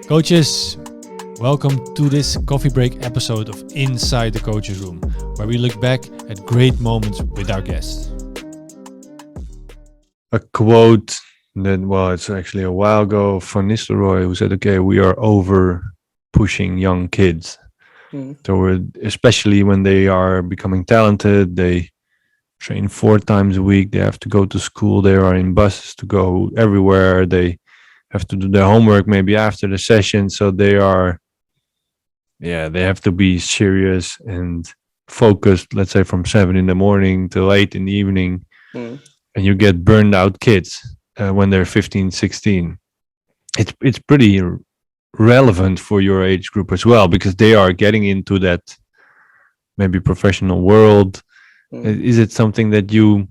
Coaches, welcome to this coffee break episode of Inside the Coaches Room, where we look back at great moments with our guests. A quote that, it's actually a while ago, Van Nistelrooy, who said, okay, we are over pushing young kids. So especially when they are becoming talented, they train 4 times a week, they have to go to school, they are in buses to go everywhere, they have to do their homework maybe after the session, so they have to be serious and focused, let's say from 7 in the morning till 8 in the evening. And you get burned out kids when they're 15, 16. It's pretty relevant for your age group as well, because they are getting into that maybe professional world. Is it something that you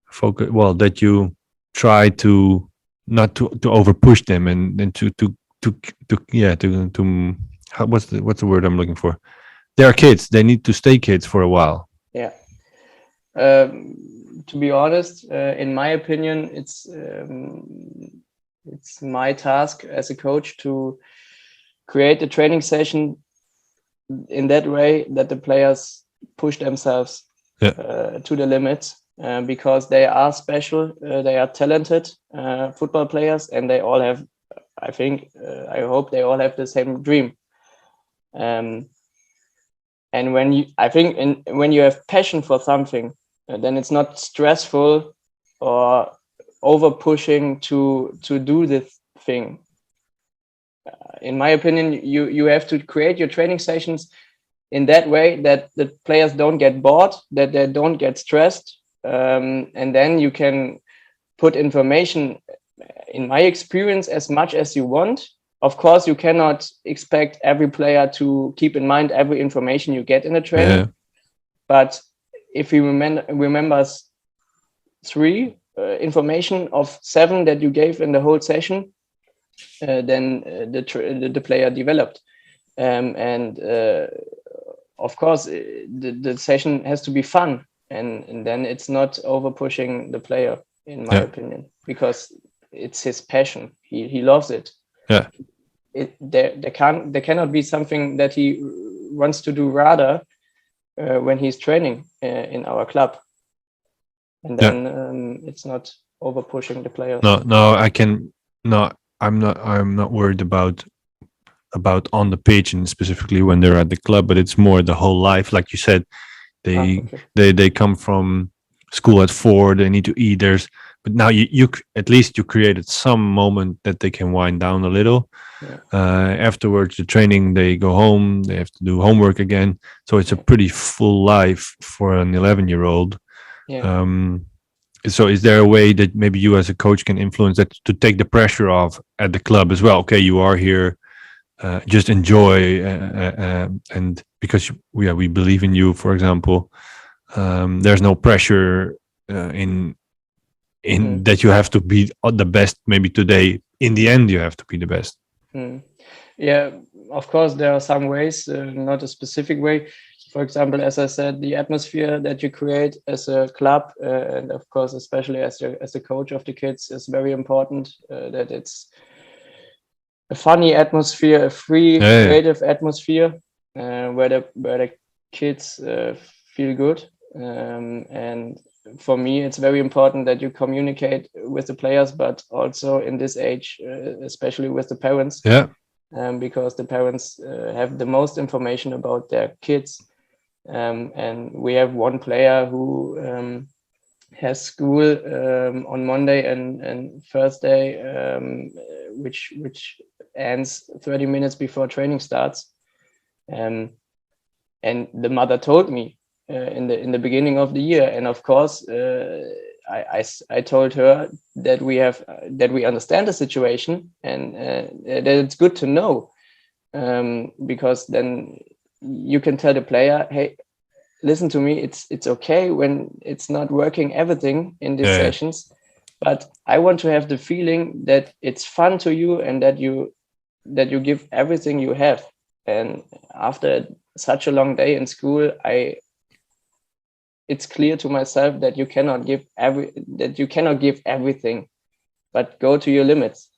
focus, that you try to not to over push them and to what's the word I'm looking for? They are kids, they need to stay kids for a while. To be honest, in my opinion, it's my task as a coach to create a training session in that way that the players push themselves to the limits, because they are special, they are talented football players, and they all have, I hope they all have the same dream. And when you have passion for something, then it's not stressful or over pushing to do this thing. In my opinion, you have to create your training sessions in that way that the players don't get bored, that they don't get stressed, and then you can put information, in my experience, as much as you want. Of course, you cannot expect every player to keep in mind every information you get in a training. But if you remember 3 information of 7 that you gave in the whole session, then the player developed. Of course, the session has to be fun, and then it's not over pushing the player, in my opinion, because it's his passion. He loves it. There cannot be something that he wants to do rather when he's training in our club, and then it's not over pushing the players. I'm not worried about on the pitch and specifically when they're at the club, but it's more the whole life. Like you said, they come from school at 4, they need to eat. But now you at least you created some moment that they can wind down a little. Afterwards, the training, they go home, they have to do homework again. So it's a pretty full life for an 11-year-old. So is there a way that maybe you as a coach can influence that to take the pressure off at the club as well? Okay, you are here, just enjoy, and because we believe in you, for example, there's no pressure in that you have to be the best. Maybe today, in the end, you have to be the best. Yeah, of course, there are some ways, not a specific way. For example, as I said, the atmosphere that you create as a club, and of course, especially as a coach of the kids, is very important. That it's a funny atmosphere, a free, creative atmosphere, where the kids feel good. And for me, it's very important that you communicate with the players, but also in this age, especially with the parents. Because the parents have the most information about their kids. And we have one player who has school on Monday and Thursday, which ends 30 minutes before training starts. And the mother told me in the beginning of the year, and of course I told her that we understand the situation, and that it's good to know, because then you can tell the player, hey, listen to me, it's okay when it's not working everything in these sessions, but I want to have the feeling that it's fun to you and that you give everything you have. And after such a long day in school, it's clear to myself that you cannot give everything, but go to your limits.